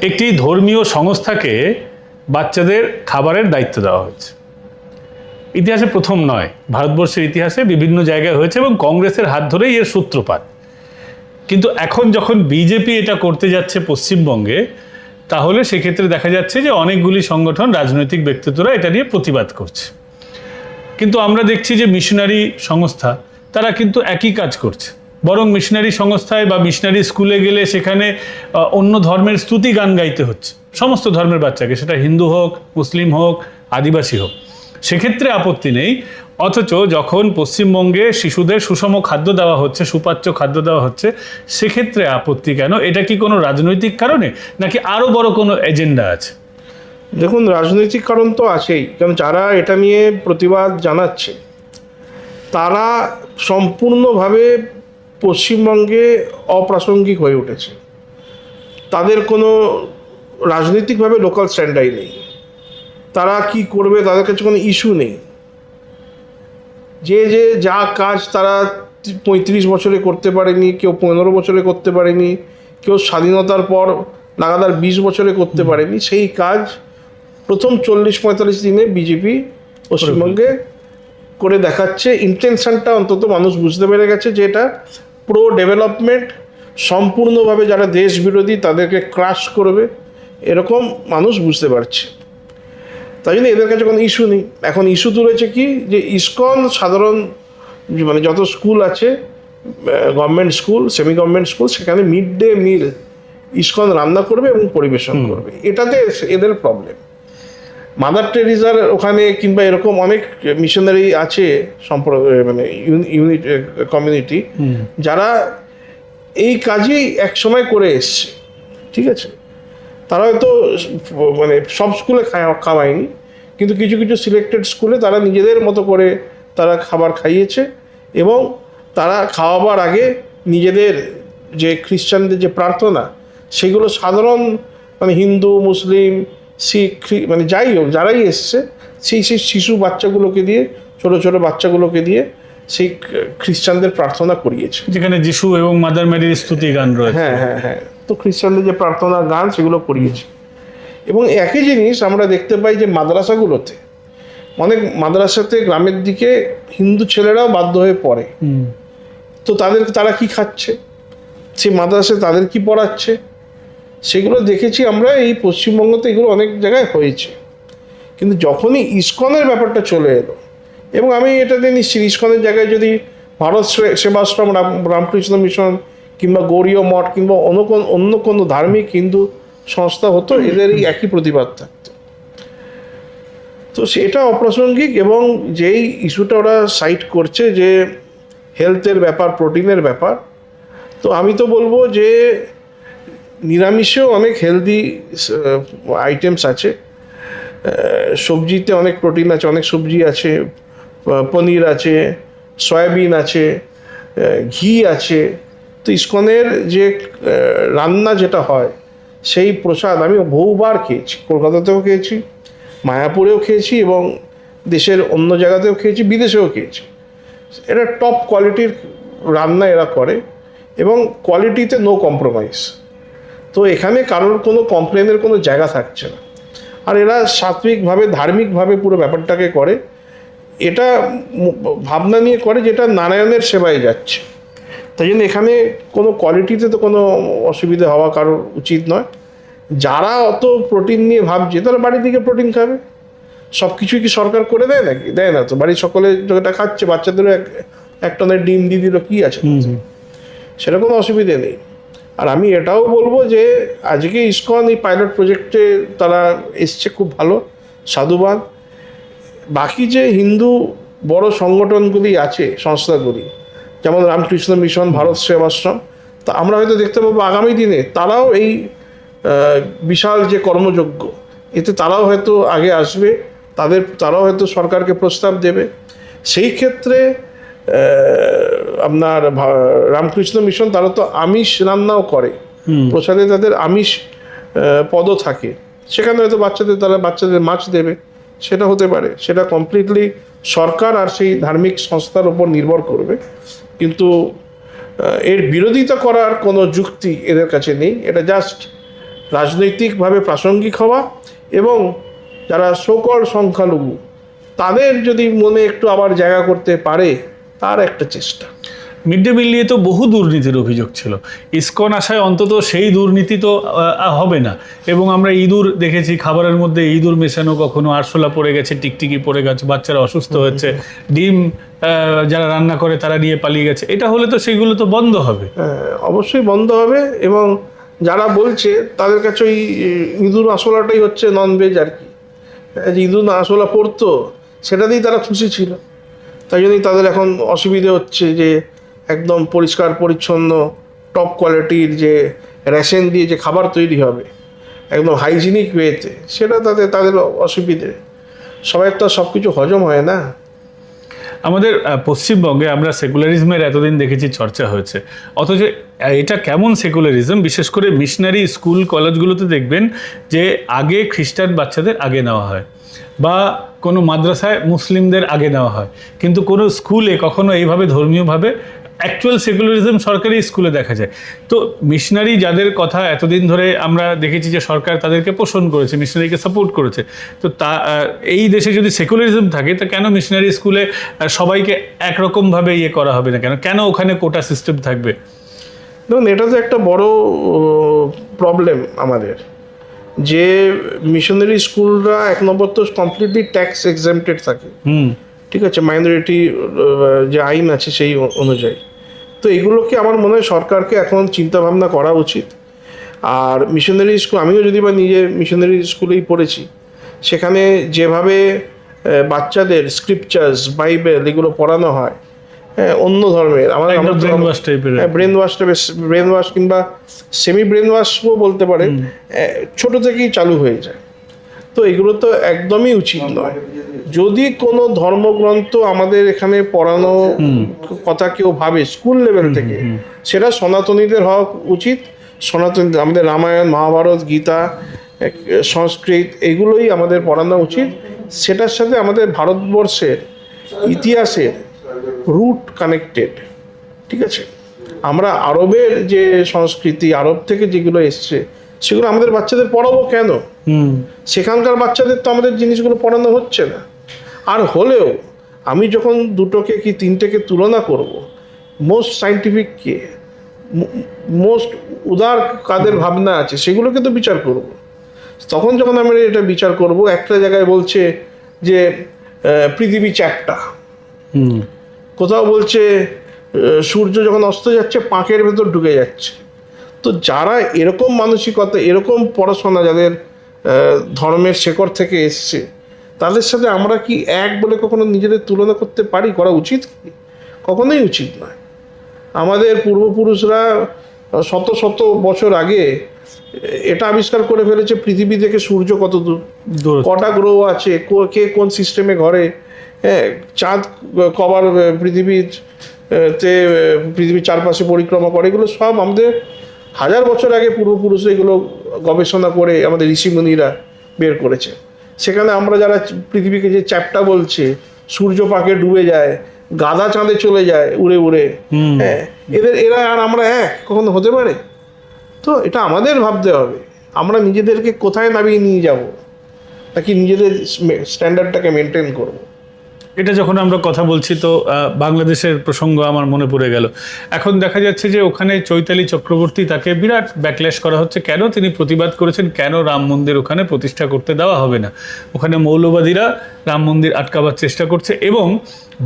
একটি ধর্মীয় সংস্থাকে বাচ্চাদের খাবারের দায়িত্ব দেওয়া হয়েছে। ইতিহাসে প্রথম নয়, ভারতবর্ষের ইতিহাসে বিভিন্ন জায়গায় হয়েছে এবং কংগ্রেসের হাত ধরেই এর সূত্রপাত। কিন্তু এখন যখন বিজেপি এটা করতে যাচ্ছে পশ্চিমবঙ্গে, তাহলে সেক্ষেত্রে দেখা যাচ্ছে যে অনেকগুলি সংগঠন, রাজনৈতিক ব্যক্তিত্বরা এটা নিয়ে প্রতিবাদ করছে। কিন্তু আমরা দেখছি যে মিশনারি সংস্থা তারা কিন্তু একই কাজ করছে, বরং মিশনারি সংস্থায় বা মিশনারি স্কুলে গেলে সেখানে অন্য ধর্মের স্তুতি গান গাইতে হচ্ছে সমস্ত ধর্মের বাচ্চাকে, সেটা হিন্দু হোক, মুসলিম হোক, আদিবাসী হোক, সেক্ষেত্রে আপত্তি নেই। অথচ যখন পশ্চিমবঙ্গে শিশুদের সুষম খাদ্য দেওয়া হচ্ছে, সুপাচ্য খাদ্য দেওয়া হচ্ছে, সেক্ষেত্রে আপত্তি কেন? এটা কি কোনো রাজনৈতিক কারণে, নাকি আরও বড় কোনো এজেন্ডা আছে? দেখুন, রাজনৈতিক কারণ তো আছেই, কারণ যারা এটা নিয়ে প্রতিবাদ জানাচ্ছে তারা সম্পূর্ণভাবে পশ্চিমবঙ্গে অপ্রাসঙ্গিক হয়ে উঠেছে। তাদের কোনো রাজনৈতিকভাবে লোকাল স্ট্যান্ডাই নেই, তারা কি করবে তাদের কাছে কোনো ইস্যু নেই। যে যা কাজ তারা 35 বছরে করতে পারেনি, কেউ 15 বছরে করতে পারেনি, কেউ স্বাধীনতার পর লাগাতার 20 বছরে করতে পারেনি, সেই কাজ প্রথম 40-45 দিনে বিজেপি পশ্চিমবঙ্গে করে দেখাচ্ছে। ইন্টেনশনটা অন্তত মানুষ বুঝতে পেরে গেছে যে এটা প্রো ডেভেলপমেন্ট, সম্পূর্ণভাবে যারা দেশ বিরোধী তাদেরকে ক্রাশ করবে, এরকম মানুষ বুঝতে পারছে। তাই জন্য এদের কাছে কোনো ইস্যু নেই। এখন ইস্যু তুলেছে কি, যে ইসকন সাধারণ মানে যত স্কুল আছে, government school, semi government school, সেখানে মিড ডে মিল ইসকন রান্না করবে এবং পরিবেশন করবে, এটাতে এদের প্রবলেম। মাদার টেরিজার ওখানে কিংবা এরকম অনেক মিশনারি আছে সম্প্রদায়, মানে ইউনিট কমিউনিটি, যারা এই কাজই এক সময় করে এসছে, ঠিক আছে? তারা হয়তো মানে সব স্কুলে খাওয়ায়নি, কিন্তু কিছু কিছু সিলেক্টেড স্কুলে তারা নিজেদের মতো করে তারা খাবার খাইয়েছে, এবং তারা খাওয়াবার আগে নিজেদের যে খ্রিস্টানদের যে প্রার্থনা, সেগুলো সাধারণ মানে হিন্দু, মুসলিম, শিখ, মানে যাই হোক যারাই এসছে, সেই শিশু বাচ্চাগুলোকে দিয়ে, ছোটো ছোটো বাচ্চাগুলোকে দিয়ে সেই খ্রিস্টানদের প্রার্থনা করিয়েছে, যেখানে যিশু এবং মাদার মেরির স্তুতি গান রয়েছে। হ্যাঁ হ্যাঁ হ্যাঁ, তো খ্রিস্টানদের যে প্রার্থনা গান সেগুলো করিয়েছে। এবং একই জিনিস আমরা দেখতে পাই যে মাদ্রাসাগুলোতে, অনেক মাদ্রাসাতে গ্রামের দিকে হিন্দু ছেলেরাও বাধ্য হয়ে পড়ে, তো তারা কি খাচ্ছে, সেই মাদ্রাসায় তাদের কি পড়াচ্ছে, সেগুলো দেখেছি আমরা। এই পশ্চিমবঙ্গতে এগুলো অনেক জায়গায় হয়েছে। কিন্তু যখনই ইসকনের ব্যাপারটা চলে এলো, এবং আমি এটাতে নিশ্চিত ইসকনের জায়গায় যদি ভারত সেবাশ্রম, রামকৃষ্ণ মিশন কিংবা গৌড়ীয় মঠ কিংবা অন্য কোনো ধার্মিক হিন্দু সংস্থা হতো, এদের এই একই প্রতিবাদ থাকতো। তো সেটা অপ্রাসঙ্গিক, এবং যেই ইস্যুটা ওরা সাইট করছে যে হেলথের ব্যাপার, প্রোটিনের ব্যাপার, তো আমি তো বলবো যে নিরামিষেও অনেক হেলদি আইটেমস আছে, সবজিতে অনেক প্রোটিন আছে, অনেক সবজি আছে, পনির আছে, সয়াবিন আছে, ঘি আছে। তো ইসকনের যে রান্না যেটা হয়, সেই প্রসাদ আমি বহুবার খেয়েছি, কলকাতাতেও খেয়েছি, মায়াপুরেও খেয়েছি, এবং দেশের অন্য জায়গাতেও খেয়েছি, বিদেশেও খেয়েছি। এটা টপ কোয়ালিটির রান্না এরা করে, এবং কোয়ালিটিতে নো কম্প্রোমাইজ। তো এখানে কারোর কোনো কমপ্লেনের কোনো জায়গা থাকছে না। আর এরা সাত্বিকভাবে, ধার্মিকভাবে পুরো ব্যাপারটাকে করে, এটা ভাবনা নিয়ে করে যেটা নারায়ণের সেবায় যাচ্ছে। তাই জন্য এখানে কোনো কোয়ালিটিতে তো কোনো অসুবিধা হওয়া কারোর উচিত নয়। যারা অত প্রোটিন নিয়ে ভাবছে, তারা বাড়ি থেকে প্রোটিন খাবে। সব কিছুই কি সরকার করে দেয় নাকি? দেয় না তো। বাড়ির সকলে যেটা খাচ্ছে, বাচ্চাদেরও এক টনের ডিম দিয়ে দিল, কী আছে, সেটা কোনো অসুবিধে নেই। আর আমি এটাও বলবো যে আজকে ইসকন এই পাইলট প্রজেক্টে তারা এসছে, খুব ভালো, সাধুবাদ। বাকি যে হিন্দু বড় সংগঠনগুলি আছে, সংস্থাগুলি, যেমন রামকৃষ্ণ মিশন, ভারত সেবাশ্রম, তা আমরা হয়তো দেখতে পাবো আগামী দিনে তারাও এই বিশাল যে কর্মযজ্ঞ, এতে তারাও হয়তো আগে আসবে, তারাও হয়তো সরকারকে প্রস্তাব দেবে। সেই ক্ষেত্রে আপনার রামকৃষ্ণ মিশন, তারা তো আমিষ রান্নাও করে, প্রসাদে তাদের আমিষ পদও থাকে, সেখানে হয়তো বাচ্চাদের মাছ দেবে, সেটা হতে পারে। সেটা কমপ্লিটলি সরকার আর সেই ধার্মিক সংস্থার উপর নির্ভর করবে। কিন্তু এর বিরোধিতা করার কোনো যুক্তি এদের কাছে নেই। এটা জাস্ট রাজনৈতিকভাবে প্রাসঙ্গিক হওয়া এবং যারা সকল সংখ্যালঘু তাদের যদি মনে একটু আবার জায়গা করতে পারে তার একটা চেষ্টা। মিড ডে মিল নিয়ে তো বহু দুর্নীতির অভিযোগ ছিল, ইসকন আসায় অন্তত সেই দুর্নীতি তো হবে না। এবং আমরা ইঁদুর দেখেছি, খাবারের মধ্যে ইঁদুর মেশানো, কখনো আরশোলা পড়ে গেছে, টিকটিকি পড়ে গেছে, বাচ্চারা অসুস্থ হচ্ছে, ডিম যারা রান্না করে তারা নিয়ে পালিয়ে গেছে। এটা হলে তো সেগুলো তো বন্ধ হবে। অবশ্যই বন্ধ হবে। এবং যারা বলছে তাদের কাছে ওই ইঁদুর আরশোলাটাই হচ্ছে ননভেজ আর কি, যে ইঁদুর আরশোলা পড়তো সেটাতেই তারা খুশি ছিল। তাই জন্যই তাদের এখন অসুবিধে হচ্ছে যে একদম পরিষ্কার পরিচ্ছন্ন টপ কোয়ালিটির যে রেশন দিয়ে যে খাবার তৈরি হবে একদম হাইজিনিক ওয়েতে, সেটা তাদের অসুবিধে। সবাই তো সব কিছু হজম হয় না। আমাদের পশ্চিমবঙ্গে আমরা সেকুলারিজমের এতদিন দেখেছি চর্চা হয়েছে, অথচ এটা কেমন সেকুলারিজম? বিশেষ করে মিশনারি স্কুল কলেজগুলোতে দেখবেন যে আগে খ্রিস্টান বাচ্চাদের আগে নেওয়া হয়, বা কোনো মাদ্রাসায় মুসলিমদের আগে নেওয়া হয়, কিন্তু কোনো স্কুলে কখনো এইভাবে ধর্মীয়ভাবে অ্যাকচুয়াল সেকুলারিজম সরকারি স্কুলে দেখা যায়। তো মিশনারি যাদের কথা এতদিন ধরে আমরা দেখেছি যে সরকার তাদেরকে পোষণ করেছে, মিশনারিকে সাপোর্ট করেছে, তো এই দেশে যদি সেকুলারিজম থাকে তা কেন মিশনারি স্কুলে সবাইকে একরকমভাবে করা হবে না? কেন ওখানে কোটা সিস্টেম থাকবে? দেখুন, এটা তো একটা বড় প্রবলেম আমাদের, যে মিশনারি স্কুলরা এক নম্বর তো কমপ্লিটলি ট্যাক্স এক্সেম্পটেড থাকে, ঠিক আছে, মাইনরিটি যে আইন আছে সেই অনুযায়ী। তো এগুলোকে আমার মনে হয় সরকারকে এখন চিন্তাভাবনা করা উচিত। আর মিশনারি স্কুল, আমিও যদি বা নিজে মিশনারি স্কুলেই পড়েছি, সেখানে যেভাবে বাচ্চাদের স্ক্রিপচার্স, বাইবেল এগুলো পড়ানো হয়, হ্যাঁ, অন্য ধর্মের ব্রেন ওয়াশ কিংবা সেমি ব্রেন ওয়াশও বলতে পারে, ছোট থেকেই চালু হয়ে যায়। তো এগুলো তো একদমই উচিত নয়। যদি কোনো ধর্মগ্রন্থ আমাদের এখানে পড়ানো কথা কেউ ভাবে স্কুল লেভেল থেকে, সেটা সনাতনীদের হওয়া উচিত। সনাতনী আমাদের রামায়ণ, মহাভারত, গীতা, সংস্কৃত এগুলোই আমাদের পড়ানো উচিত। সেটার সাথে আমাদের ভারতবর্ষের ইতিহাসের রুট কানেক্টেড, ঠিক আছে। আমরা আরবের যে সংস্কৃতি, আরব থেকে যেগুলো এসছে সেগুলো আমাদের বাচ্চাদের পড়াবো কেন? সেখানকার বাচ্চাদের তো আমাদের জিনিসগুলো পড়ানো হচ্ছে না। আর হলেও আমি যখন দুটোকে কি তিনটেকে তুলনা করব, মোস্ট সাইন্টিফিক কে, মোস্ট উদার কাদের ভাবনা আছে সেগুলোকে তো বিচার করব। তখন যখন আমরা এটা বিচার করব, একটা জায়গায় বলছে যে পৃথিবী চ্যাপ্টা, কোথাও বলছে সূর্য যখন অস্ত যাচ্ছে পাঁকের ভেতর ঢুকে যাচ্ছে। তো যারা এরকম মানসিকতা, এরকম পড়াশোনা, যাদের ধর্মের শেকড় থেকে এসছে, তাদের সাথে আমরা কি এক বলে কখনো নিজেদের তুলনা করতে পারি? করা উচিত কি? কখনোই উচিত নয়। আমাদের পূর্বপুরুষরা শত শত বছর আগে এটা আবিষ্কার করে ফেলেছে পৃথিবী থেকে সূর্য কত দূর, কটা গ্রহ আছে, কে কোন সিস্টেমে ঘরে, হ্যাঁ, চাঁদ কবার পৃথিবীর চারপাশে পরিক্রমা করে, এগুলো সব আমাদের হাজার বছর আগে পূর্বপুরুষরা এগুলো গবেষণা করে আমাদের ঋষিমুনিরা বের করেছে। সেখানে আমরা যারা পৃথিবীকে যে চ্যাপ্টা বলছে, সূর্য পাকে ডুবে যায়, গাধা চাঁদে চলে যায় উড়ে উড়ে, হ্যাঁ, এরা আর আমরা এক কখনো হতে পারে? তো এটা আমাদের ভাবতে হবে, আমরা নিজেদেরকে কোথায় নামিয়ে নিয়ে যাব, নাকি নিজেদের স্ট্যান্ডার্ডটাকে মেনটেন করব। এটা যখন আমরা কথা বলছি তো বাংলাদেশের প্রসঙ্গ আমার মনে পড়ে গেল। এখন দেখা যাচ্ছে যে ওখানে চৈতালি চক্রবর্তী, তাকে বিরাট ব্যাকল্যাশ করা হচ্ছে। কেন? তিনি প্রতিবাদ করেছেন কেন রাম মন্দির ওখানে প্রতিষ্ঠা করতে দেওয়া হবে না। ওখানে মৌলবাদীরা রাম মন্দির আটকাবার চেষ্টা করছে, এবং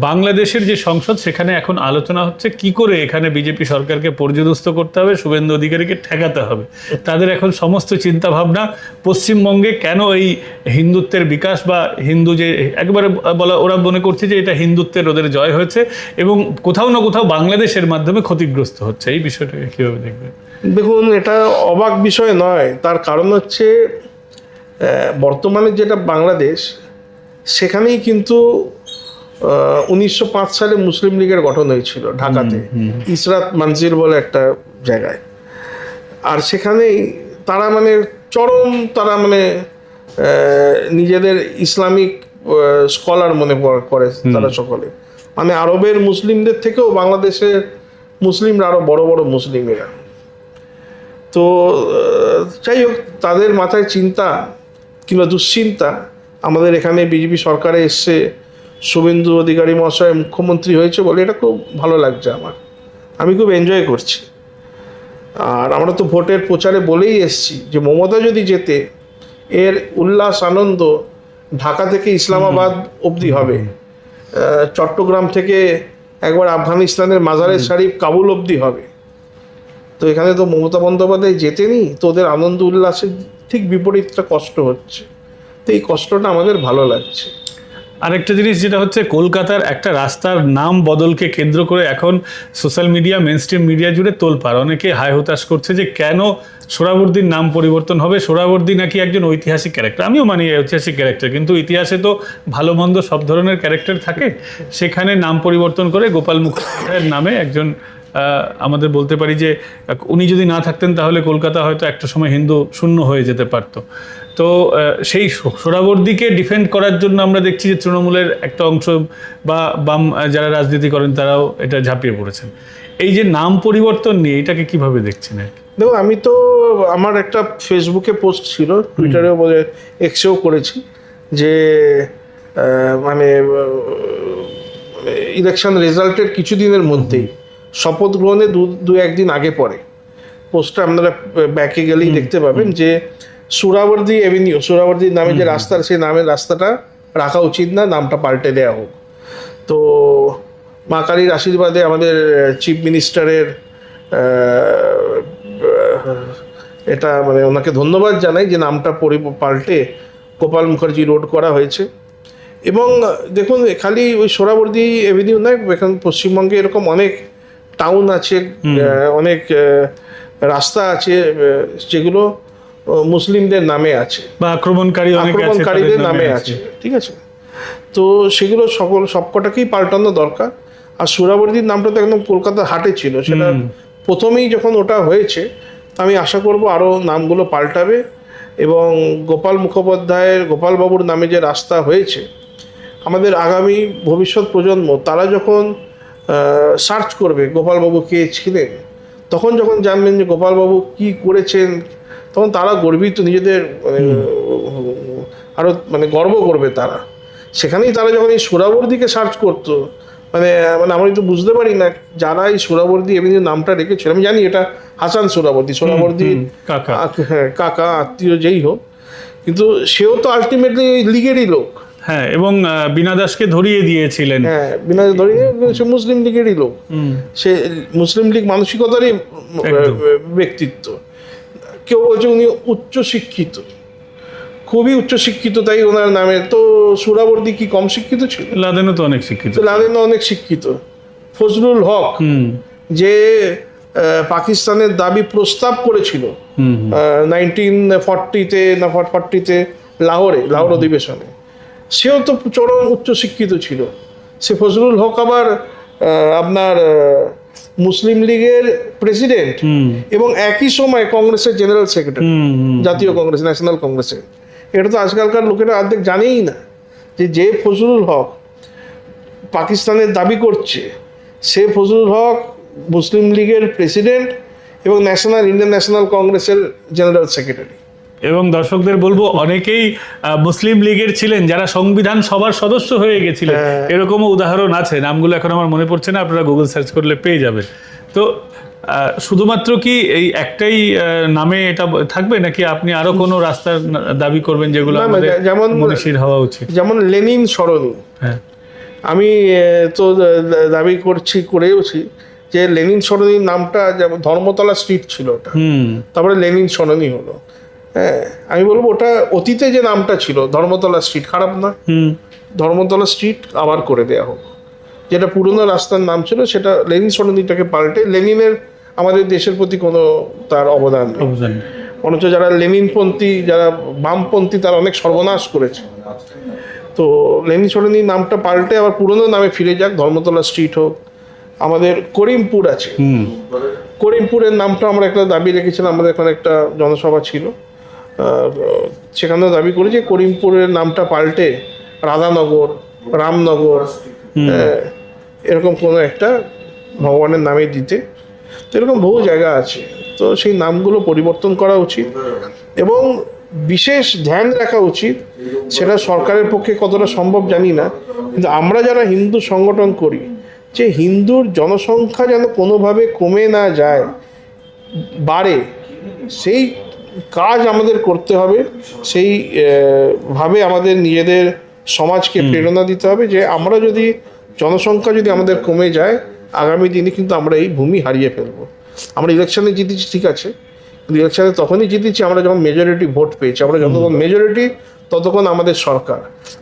বাংলাদেশের যে সংসদ সেখানে এখন আলোচনা হচ্ছে কি করে এখানে বিজেপি সরকারকে পর্যদস্ত করতে হবে, শুভেন্দু অধিকারীকে ঠেকাতে হবে। তাদের এখন সমস্ত চিন্তাভাবনা পশ্চিমবঙ্গে কেন এই হিন্দুত্বের বিকাশ, বা হিন্দু যে একবারে বলা, ওরা মনে করছে যে এটা হিন্দুত্বের ওদের জয় হয়েছে, এবং কোথাও না কোথাও বাংলাদেশের মাধ্যমে ক্ষতিগ্রস্ত হচ্ছে। এই বিষয়টাকে কীভাবে দেখবেন? দেখুন, এটা অবাক বিষয় নয়। তার কারণ হচ্ছে বর্তমানে যেটা বাংলাদেশ, সেখানেই কিন্তু 1905 সালে মুসলিম লীগের গঠন হয়েছিল ঢাকাতে, ইসরাত মঞ্জিল বলে একটা জায়গায়। আর সেখানেই তারা মানে চরম, তারা মানে নিজেদের ইসলামিক স্কলার মনে করে তারা সকলে, মানে আরবের মুসলিমদের থেকেও বাংলাদেশের মুসলিমরা আরো বড় বড় মুসলিমেরা। তো যাই হোক, তাদের মাথায় চিন্তা কিংবা দুশ্চিন্তা, আমাদের এখানে বিজেপি সরকারে এসছে, শুভেন্দু অধিকারী মহাশয় মুখ্যমন্ত্রী হয়েছে বলে এটা খুব ভালো লাগছে আমার, আমি খুব এনজয় করছি। আর আমরা তো ভোটের প্রচারে বলেই এসছি যে মমতা যদি জেতে, এর উল্লাস আনন্দ ঢাকা থেকে ইসলামাবাদ অবধি হবে, চট্টগ্রাম থেকে একবার আফগানিস্তানের মাজারে শরীফ কাবুল অবধি হবে। তো এখানে তো মমতা বন্দ্যোপাধ্যায় জেতেনি, তো ওদের আনন্দ উল্লাসের ঠিক বিপরীতটা কষ্ট হচ্ছে। তো এই কষ্টটা আমাদের ভালো লাগছে। আরেকটা জিনিস যেটা হচ্ছে, কলকাতার একটা রাস্তার নাম বদলকে কেন্দ্র করে এখন সোশ্যাল মিডিয়া, মেনস্ট্রিম মিডিয়া জুড়ে তোলপাড়। অনেকে হায় হতাশ করছে যে কেন সোহরাওয়ার্দীর নাম পরিবর্তন হবে। সোহরাওয়ার্দী নাকি একজন ঐতিহাসিক ক্যারেক্টার, আমিও মানি ঐতিহাসিক ক্যারেক্টার, কিন্তু ইতিহাসে তো ভালো মন্দ সব ধরনের ক্যারেক্টার থাকে। সেখানে নাম পরিবর্তন করে গোপাল মুখোপাধ্যায়ের নামে একজন, আমাদের বলতে পারি যে উনি যদি না থাকতেন তাহলে কলকাতা হয়তো একটা সময় হিন্দু শূন্য হয়ে যেতে পারত। তো সেই সোহরাওয়ার্দীকে ডিফেন্ড করার জন্য আমরা দেখছি যে তৃণমূলের একটা অংশ বা বাম যারা রাজনীতি করেন তারাও এটা ঝাঁপিয়ে পড়েছেন। এই যে নাম পরিবর্তন নিয়ে এটাকে কিভাবে দেখছেন? দেখো, আমি তো আমার একটা ফেসবুকে পোস্ট ছিল, টুইটারেও বলে এক্সেও করেছি যে মানে ইলেকশন রেজাল্টের কিছুদিনের মধ্যেই, শপথ গ্রহণে দু একদিন আগে পরে, পোস্টটা আপনারা ব্যাকে গেলেই দেখতে পাবেন যে সোহরাওয়ার্দী অ্যাভিনিউ, সোহরাওয়ার্দীর নামে যে রাস্তা, সেই নামের রাস্তাটা রাখা উচিত না, নামটা পাল্টে দেওয়া হোক। তো মা কালীর আশীর্বাদে আমাদের চিফ মিনিস্টারের এটা মানে ওনাকে ধন্যবাদ জানাই যে নামটা পাল্টে গোপাল মুখার্জি রোড করা হয়েছে। এবং দেখুন, খালি ওই সোহরাওয়ার্দী অ্যাভিনিউ নয়, এখন পশ্চিমবঙ্গে এরকম অনেক টাউন আছে, অনেক রাস্তা আছে যেগুলো মুসলিমদের নামে আছে বা আক্রমণকারীদের নামে আছে, ঠিক আছে? তো সেগুলো সবকটাকেই পাল্টানো দরকার। আর সোহরাওয়ার্দীর নামটা তো একদম কলকাতার হাটে ছিল, সেটা প্রথমেই যখন ওটা হয়েছে, আমি আশা করব আরও নামগুলো পাল্টাবে। এবং গোপাল মুখোপাধ্যায়ের, গোপালবাবুর নামে যে রাস্তা হয়েছে, আমাদের আগামী ভবিষ্যৎ প্রজন্ম তারা যখন সার্চ করবে গোপালবাবু কে ছিলেন, তখন যখন জানবেন যে গোপালবাবু কি করেছেন, তখন তারা গর্বিত, নিজেদের আরও মানে গর্ব করবে তারা। সেখানেই তারা যখন এই সোহরাওয়ার্দীকে সার্চ করতো, মানে আমরা তো বুঝতে পারি না যারা এই সোহরাওয়ার্দী এমনি নামটা রেখেছিল। আমি জানি এটা হাসান সোহরাওয়ার্দীর কাকা আত্মীয় যেই হোক, কিন্তু সেও তো আলটিমেটলি লিগেরই লোক। হ্যাঁ, এবং বীণা দাসকে ধরিয়ে দিয়েছিলেন। হ্যাঁ, বীণা ধরিয়ে, সে মুসলিম লীগেরই লোক, সে মুসলিম লীগ মানসিকতারই ব্যক্তিত্ব। কেউ বলছে উনি উচ্চশিক্ষিত, খুবই উচ্চশিক্ষিত, তাই ওনার নামে। তো সোহরাওয়ার্দী কি কম শিক্ষিত ছিল? লাদেনও তো অনেক শিক্ষিত, লাদেনও অনেক শিক্ষিত। ফজলুল হক যে পাকিস্তানের দাবি প্রস্তাব করেছিল 1940-তে না 40-তে লাহোর অধিবেশনে, সেও তো চরম উচ্চশিক্ষিত ছিল। সে ফজলুল হক আবার আপনার মুসলিম লীগের প্রেসিডেন্ট এবং একই সময় কংগ্রেসের জেনারেল সেক্রেটারি, জাতীয় কংগ্রেস, ন্যাশনাল কংগ্রেসের। এটা তো আজকালকার লোকেরা অর্ধেক জানেই না যে ফজলুল হক পাকিস্তানের দাবি করছে, সে ফজলুল হক মুসলিম লীগের প্রেসিডেন্ট এবং ইন্ডিয়ান ন্যাশনাল কংগ্রেসের জেনারেল সেক্রেটারি। এবং দর্শকদের বলবো, অনেকেই মুসলিম লীগের ছিলেন যারা সংবিধান সভার সদস্য হয়ে গেছিলেন, এরকমও উদাহরণ আছে। নামগুলো এখন আমার মনে পড়ছে না, আপনারা গুগল সার্চ করলে পেয়ে যাবেন। তো শুধুমাত্র কি এই একটাই নামে এটা থাকবে, নাকি আপনি আরো কোনো রাস্তার দাবি করবেন যেগুলো আমাদের যেমন মনীষীর হওয়া উচিত? যেমন লেনিন সরণি, হ্যাঁ, আমি তো দাবি করেওছি যে লেনিন সরণির নামটা, যেমন ধর্মতলা স্ট্রিট ছিল ওটা, তারপরে লেনিন সরণি হলো। হ্যাঁ, আমি বলবো ওটা অতীতে যে নামটা ছিল ধর্মতলা স্ট্রিট, খারাপ না, ধর্মতলা স্ট্রিট আবার করে দেওয়া হোক। যেটা পুরনো রাস্তার নাম ছিল সেটা লেনিন সরণিটাকে পাল্টে, লেনিনের আমাদের দেশের প্রতি কোনো তার অবদান নেই, অথচ যারা লেনিনপন্থী, যারা বামপন্থী, তারা অনেক সর্বনাশ করেছে। তো লেনিন সরণির নামটা পাল্টে আবার পুরনো নামে ফিরে যাক, ধর্মতলা স্ট্রিট হোক। আমাদের করিমপুর আছে, করিমপুরের নামটা আমরা একটা দাবি রেখেছিলাম, আমাদের এখানে একটা জনসভা ছিল, সেখানেও দাবি করেছি করিমপুরের নামটা পাল্টে রাধানগর, রামনগর, এরকম কোনো একটা ভগবানের নামে দিতে। তো এরকম বহু জায়গা আছে। তো সেই নামগুলো পরিবর্তন করা উচিত এবং বিশেষ ধ্যান রাখা উচিত, সেটা সরকারের পক্ষে কতটা সম্ভব জানি না, কিন্তু আমরা যারা হিন্দু সংগঠন করি, যে হিন্দুর জনসংখ্যা যেন কোনোভাবে কমে না যায়, বাড়ে, সেই কাজ আমাদের করতে হবে। সেই ভাবে আমাদের নিজেদের সমাজকে প্রেরণা দিতে হবে যে আমরা যদি জনসংখ্যা যদি আমাদের কমে যায়, আগামী দিনে কিন্তু আমরা এই ভূমি হারিয়ে ফেলবো। আমরা ইলেকশনে জিতেছি ঠিক আছে, কিন্তু ইলেকশনে তখনই জিতেছি আমরা যখন মেজরিটি ভোট পেয়েছি। আমরা যতক্ষণ মেজরিটি ততক্ষণ আমাদের সরকার।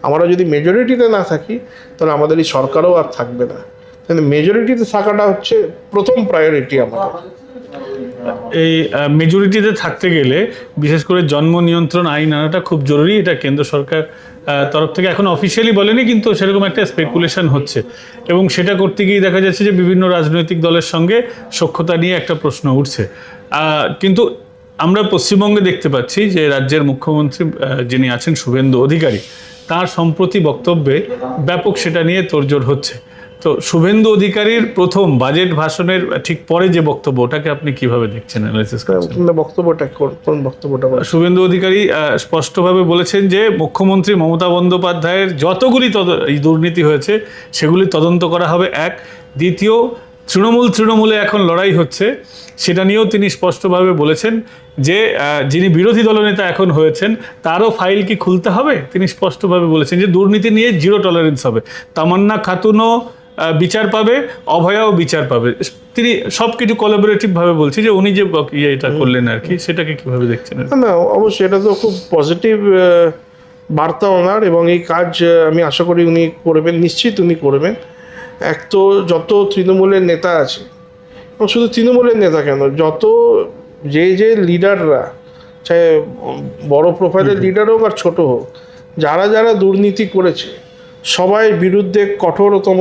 আমরা যদি মেজরিটিতে না থাকি তাহলে আমাদের এই সরকারও আর থাকবে না। কিন্তু মেজরিটিতে থাকাটা হচ্ছে প্রথম প্রায়োরিটি আমাদের। এই মেজরিটিতে থাকতে গেলে বিশেষ করে জন্ম নিয়ন্ত্রণ আইন আনাটা খুব জরুরি। এটা কেন্দ্র সরকার তরফ থেকে এখন অফিসিয়ালি বলেনি, কিন্তু সেরকম একটা স্পেকুলেশন হচ্ছে এবং সেটা করতে গিয়ে দেখা যাচ্ছে যে বিভিন্ন রাজনৈতিক দলের সঙ্গে সখ্যতা নিয়ে একটা প্রশ্ন উঠছে। কিন্তু আমরা পশ্চিমবঙ্গে দেখতে পাচ্ছি যে রাজ্যের মুখ্যমন্ত্রী যিনি আছেন শুভেন্দু অধিকারী, তার সম্প্রতি বক্তব্যে ব্যাপক সেটা নিয়ে তোড়জোড় হচ্ছে। তো শুভেন্দু অধিকারীর প্রথম বাজেট ভাষণের ঠিক পরে যে বক্তব্য, ওটাকে আপনি কিভাবে দেখছেন, অ্যানালাইসিস করছেন? বক্তব্যটা কোন বক্তব্যটা? শুভেন্দু অধিকারী স্পষ্টভাবে বলেছেন যে মুখ্যমন্ত্রী মমতা বন্দ্যোপাধ্যায়ের যতগুলি এই দুর্নীতি হয়েছে সেগুলি তদন্ত করা হবে, এক। দ্বিতীয়, তৃণমূলে এখন লড়াই হচ্ছে, সেটা নিয়েও তিনি স্পষ্টভাবে বলেছেন যে যিনি বিরোধী দলনেতা এখন হয়েছেন তারও ফাইল কি খুলতে হবে। তিনি স্পষ্টভাবে বলেছেন যে দুর্নীতি নিয়ে জিরো টলারেন্স হবে। তামান্না খাতুনও বিচার পাবে, অভয়াও বিচার পাবে। তিনি সব কিছু কোলাবোরেটিভভাবে বলছি যে উনি যে এটা করলেন আর কি, সেটাকে কিভাবে দেখছেন? না, অবশ্যই এটা তো খুব পজিটিভ বার্তা ওনার, এবং এই কাজ আমি আশা করি উনি করবেন, নিশ্চিত উনি করবেন। এক তো যত তৃণমূলের নেতা আছে, এবং শুধু তৃণমূলের নেতা কেন, যত যে লিডাররা, চাহে বড় প্রোফাইলের লিডার হোক আর ছোট হোক, যারা দুর্নীতি করেছে সবাই বিরুদ্ধে কঠোরতম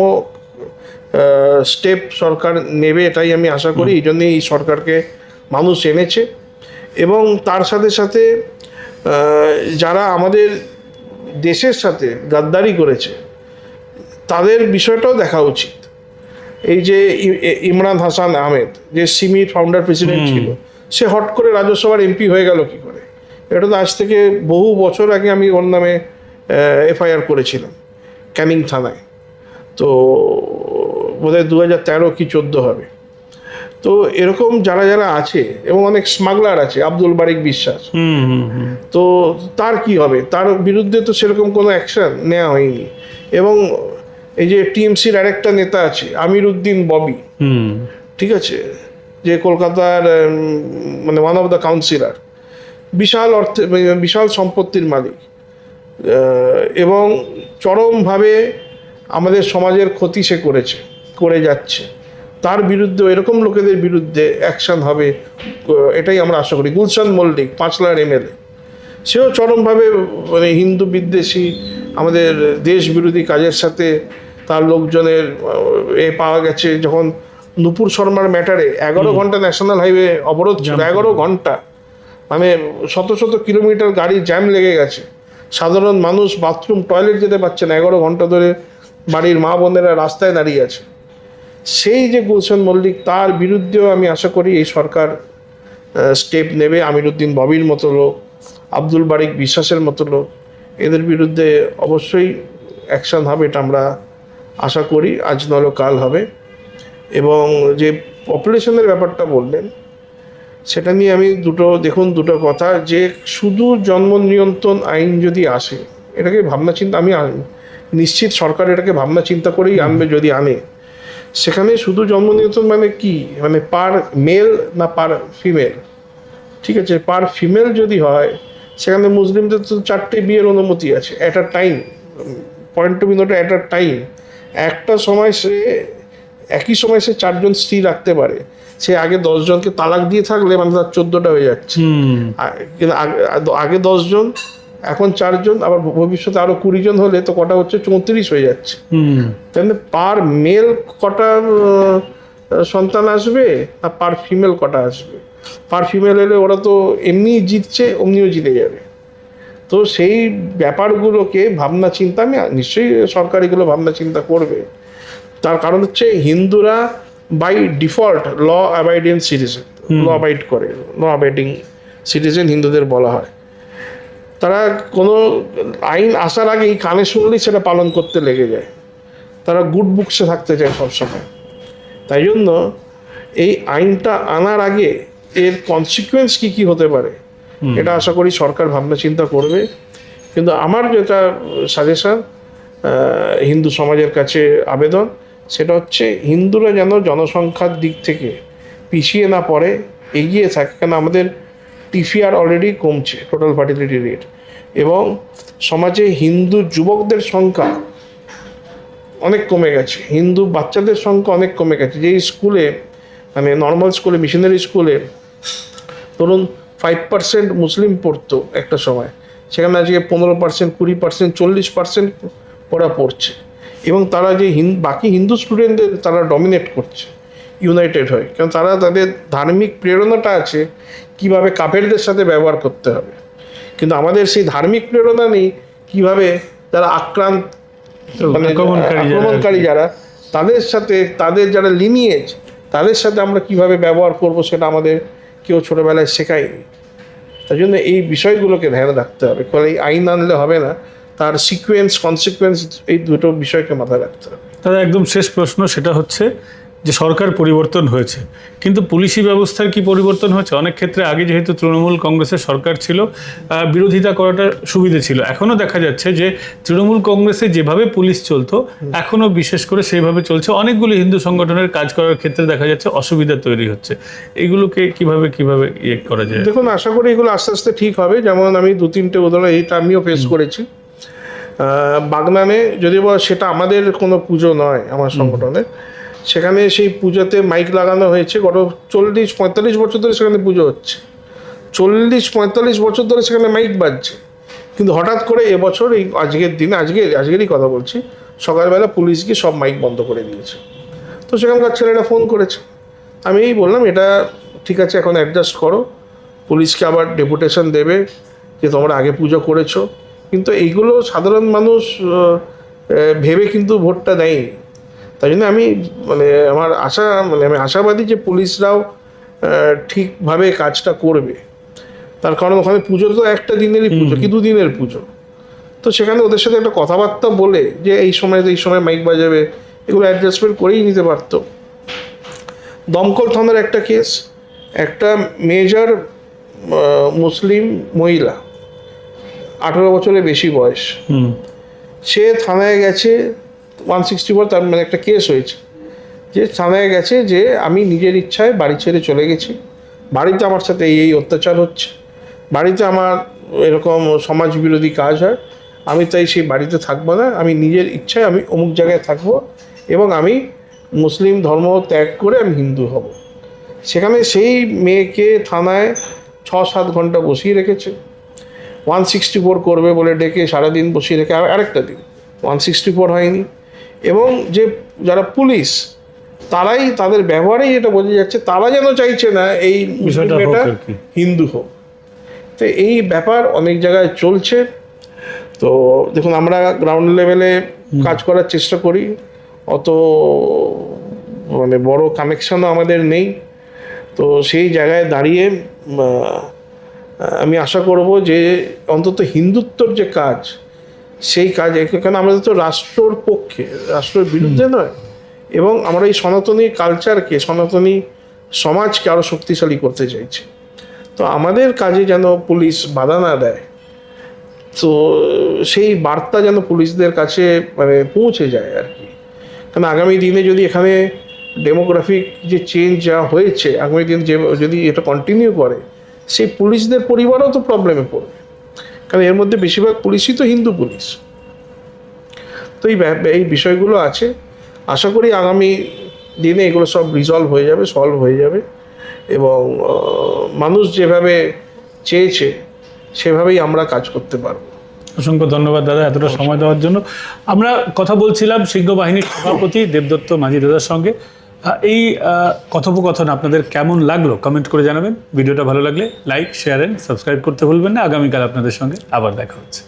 স্টেপ সরকার নেবে, এটাই আমি আশা করি। এই জন্যই এই সরকারকে মানুষ এনেছে। এবং তার সাথে সাথে যারা আমাদের দেশের সাথে গাদ্দারি করেছে তাদের বিষয়টাও দেখা উচিত। এই যে ইমরান হাসান আহমেদ, যে সিমির ফাউন্ডার প্রেসিডেন্ট ছিল, সে হট করে রাজ্যসভার এমপি হয়ে গেল কি করে? এটা তো আজ থেকে বহু বছর আগে আমি ওর নামে এফআইআর করেছিলাম ক্যানিং থানায়। তো বোধহয় 2013 কি 14 হবে। তো এরকম যারা আছে, এবং অনেক স্মাগলার আছে, আব্দুল বারিক বিশ্বাস, তো তার কি হবে? তার বিরুদ্ধে তো সেরকম কোনো অ্যাকশন নেওয়া হয়নি। এবং এই যে টিএমসির আরেকটা নেতা আছে আমির উদ্দিন ববি, ঠিক আছে, যে কলকাতার মানে ওয়ান অফ দ্য কাউন্সিলর, বিশাল সম্পত্তির মালিক, এবং চরমভাবে আমাদের সমাজের ক্ষতি সে করে যাচ্ছে। তার বিরুদ্ধে, এরকম লোকেদের বিরুদ্ধে অ্যাকশন হবে, এটাই আমরা আশা করি। গুলশান মল্লিক, পাঁচলার এমএলএ, সেও চরমভাবে মানে হিন্দু বিদ্বেষী, আমাদের দেশ বিরোধী কাজের সাথে তার লোকজনের পাওয়া গেছে। যখন নুপুর শর্মার ম্যাটারে 11 ঘন্টা ন্যাশনাল হাইওয়ে অবরোধ ছিল, 11 ঘন্টা, মানে শত কিলোমিটার গাড়ি জ্যাম লেগে গেছে, সাধারণ মানুষ বাথরুম টয়লেট যেতে পারছে না, 11 ঘন্টা ধরে বাড়ির মা বোনেরা রাস্তায় দাঁড়িয়ে আছে। সেই যে গুলশান মল্লিক, তার বিরুদ্ধেও আমি আশা করি এই সরকার স্টেপ নেবে। আমির উদ্দিন ববির মতো লোক, আব্দুল বারিক বিশ্বাসের মতো লোক, এদের বিরুদ্ধে অবশ্যই অ্যাকশন হবে, এটা আমরা আশা করি। আজ নয় কাল হবে। এবং যে পপুলেশনের ব্যাপারটা বললেন, সেটা নিয়ে আমি দুটো কথা, যে শুধু জন্ম নিয়ন্ত্রণ আইন যদি আসে, এটাকে ভাবনা চিন্তা, আমি নিশ্চিত সরকার এটাকে ভাবনা চিন্তা করেই আনবে। যদি আনে, সেখানে শুধু জন্ম নিয়ন্ত্রণ মানে কি, মানে পার মেল না পার ফিমেল, ঠিক আছে, পার ফিমেল যদি হয়, সেখানে মুসলিমদের তো 4টে বিয়ের অনুমতি আছে at a time, point to be note, at a time. একটা সময় একই সময় সে 4 জন স্ত্রী রাখতে পারে। সে আগে 10 জনকে তালাক দিয়ে থাকলে মানে তার 14টা হয়ে যাচ্ছে। কিন্তু আগে 10 জন, এখন 4 জন, আবার ভবিষ্যতে আরো 20 জন হলে তো কটা হচ্ছে 34 হয়ে যাচ্ছে। তাহলে পার মেল কটা সন্তান আসবে আর পার ফিমেল কটা আসবে? পার ফিমেল এলে ওরা তো এমনি জিতছে, অমনিও জিতে যাবে। তো সেই ব্যাপারগুলোকে ভাবনা চিন্তা, আমি নিশ্চয়ই সরকার এগুলো ভাবনা চিন্তা করবে। তার কারণ হচ্ছে হিন্দুরা by default law abidance citizen. Law abide করে, ল অ্যাবাইডিং সিটিজেন হিন্দুদের বলা হয়। তারা কোনো আইন আসার আগেই কানে শুনলেই সেটা পালন করতে লেগে যায়। তারা গুড বুকসে থাকতে চায় সবসময়। তাই জন্য এই আইনটা আনার আগে এর কনসিকুয়েন্স কী কী হতে পারে এটা আশা করি সরকার ভাবনা চিন্তা করবে। কিন্তু আমার যেটা সাজেশন হিন্দু সমাজের কাছে আবেদন, সেটা হচ্ছে হিন্দুরা যেন জনসংখ্যার দিক থেকে পিছিয়ে না পড়ে, এগিয়ে থাকে। কেন আমাদের টিফিআর অলরেডি কমছে, টোটাল ফার্টিলিটি রেট, এবং সমাজে হিন্দু যুবকদের সংখ্যা অনেক কমে গেছে, হিন্দু বাচ্চাদের সংখ্যা অনেক কমে গেছে। যেই স্কুলে মানে নর্মাল স্কুলে, মিশনারি স্কুলে ধরুন 5% মুসলিম পড়তো একটা সময়, সেখানে আজকে 15%, 20%, 40% ওরা পড়ছে। এবং তারা যে বাকি হিন্দু স্টুডেন্টদের তারা ডমিনেট করছে, ইউনাইটেড হয়। কারণ তারা তাদের ধার্মিক প্রেরণাটা আছে কিভাবে কাফেরদের সাথে ব্যবহার করতে হবে। কিন্তু আমাদের সেই ধার্মিক প্রেরণা নেই কিভাবে যারা মানে আক্রমণকারী যারা, তাদের সাথে, তাদের যারা লিনিয়েজ, তাদের সাথে আমরা কিভাবে ব্যবহার করব সেটা আমাদের কেউ ছোটোবেলায় শেখায়নি। তাই জন্য এই বিষয়গুলোকে ধ্যান রাখতে হবে। ফলে এই আইন আনলে হবে না, তার সিকোয়েন্স, কনসিকুয়েন্স, এই দুটো বিষয়কে মাথায় রাখতে হবে। তাহলে একদম শেষ প্রশ্ন, সেটা হচ্ছে যে সরকার পরিবর্তন হয়েছে, কিন্তু পুলিশি ব্যবস্থার কি পরিবর্তন হয়েছে? অনেক ক্ষেত্রে আগে যেহেতু তৃণমূল কংগ্রেসের সরকার ছিল, বিরোধিতা করাটা সুবিধে ছিল। এখনও দেখা যাচ্ছে যে তৃণমূল কংগ্রেসে যেভাবে পুলিশ চলতো এখনও বিশেষ করে সেইভাবে চলছে। অনেকগুলো হিন্দু সংগঠনের কাজ করার ক্ষেত্রে দেখা যাচ্ছে অসুবিধা তৈরি হচ্ছে। এগুলোকে কিভাবে ইয়ে করা যায়? দেখুন, আশা করি এগুলো আস্তে আস্তে ঠিক হবে। যেমন আমি 2-3টে উদাহরণ, এইটা আমিও ফেস করেছি। বাগনানে, যদিও সেটা আমাদের কোনো পুজো নয় আমার সংগঠনে, সেখানে সেই পুজোতে মাইক লাগানো হয়েছে। গত 40-45 বছর ধরে সেখানে পুজো হচ্ছে, 40-45 বছর ধরে সেখানে মাইক বাজছে। কিন্তু হঠাৎ করে এবছর এই আজকের দিনে, আজকেরই কথা বলছি, সকালবেলা পুলিশ গিয়ে সব মাইক বন্ধ করে দিয়েছে। তো সেখানকার ছেলেরা ফোন করেছে, আমি এই বললাম এটা ঠিক আছে, এখন অ্যাডজাস্ট করো, পুলিশকে আবার ডেপুটেশন দেবে যে তোমরা আগে পুজো করেছো। কিন্তু এইগুলো সাধারণ মানুষ ভেবে কিন্তু ভোটটা দেয়নি। তাই জন্য আমি আমি আশাবাদী যে পুলিশরাও ঠিকভাবে কাজটা করবে। তার কারণ ওখানে পুজো তো একটা দিনেরই পুজো, কি 2 দিনের পুজো। তো সেখানে ওদের সাথে একটা কথাবার্তা বলে যে এই সময় মাইক বাজাবে, এগুলো অ্যাডজাস্টমেন্ট করেই নিতে পারতো। দমকল থানার একটা কেস, একটা মেজর মুসলিম মহিলা, 18 বছরের বেশি বয়স, সে থানায় গেছে 164, তার মানে একটা কেস হয়েছে যে থানায় গেছে যে আমি নিজের ইচ্ছায় বাড়ি ছেড়ে চলে গেছি, বাড়িতে আমার সাথে এই অত্যাচার হচ্ছে, বাড়িতে আমার এরকম সমাজ বিরোধী কাজ হয়, আমি তাই সেই বাড়িতে থাকবো না, আমি নিজের ইচ্ছায় আমি অমুক জায়গায় থাকবো এবং আমি মুসলিম ধর্ম ত্যাগ করে আমি হিন্দু হব। সেখানে সেই মেয়েকে থানায় 6-7 ঘন্টা বসিয়ে রেখেছে। 164 করবে বলে ডেকে সারাদিন বসিয়ে রেখে আরেকটা দিন 164 হয়নি। এবং যারা পুলিশ, তারাই তাদের ব্যবহারেই এটা বোঝা যাচ্ছে তারা যেন চাইছে না এই মেয়েটা হিন্দু হোক। তো এই ব্যাপার অনেক জায়গায় চলছে। তো দেখুন, আমরা গ্রাউন্ড লেভেলে কাজ করার চেষ্টা করি, অত মানে বড় কানেকশনও আমাদের নেই। তো সেই জায়গায় দাঁড়িয়ে আমি আশা করব যে অন্তত হিন্দুত্বর যে কাজ, সেই কাজ, এখানে আমরা তো রাষ্ট্রর পক্ষে, রাষ্ট্রের বিরুদ্ধে নয়, এবং আমরা এই সনাতনী কালচারকে, সনাতনী সমাজকে আরও শক্তিশালী করতে চাইছি। তো আমাদের কাজে যেন পুলিশ বাধা না দেয়, তো সেই বার্তা যেন পুলিশদের কাছে মানে পৌঁছে যায় আর কি। কারণ আগামী দিনে যদি এখানে ডেমোগ্রাফিক যে চেঞ্জ যা হয়েছে, আগামী দিন যদি এটা কন্টিনিউ করে, সেই পুলিশদের পরিবারও তো প্রবলেমে পড়বে। কারণ এর মধ্যে বেশিরভাগ পুলিশই তো হিন্দু পুলিশ। তো এই বিষয়গুলো আছে। আশা করি আগামী দিনে এগুলো সব সলভ হয়ে যাবে এবং মানুষ যেভাবে চেয়েছে সেভাবেই আমরা কাজ করতে পারবো। অসংখ্য ধন্যবাদ দাদা এতটা সময় দেওয়ার জন্য। আমরা কথা বলছিলাম সিংহ বাহিনীর সভাপতি দেবদত্ত মাঝি দাদার সঙ্গে। এই কথোপকথন আপনাদের কেমন লাগলো কমেন্ট করে জানাবেন। ভিডিওটা ভালো লাগলে লাইক, শেয়ার এন্ড সাবস্ক্রাইব করতে ভুলবেন না। আগামীকাল আপনাদের সঙ্গে আবার দেখা হচ্ছে।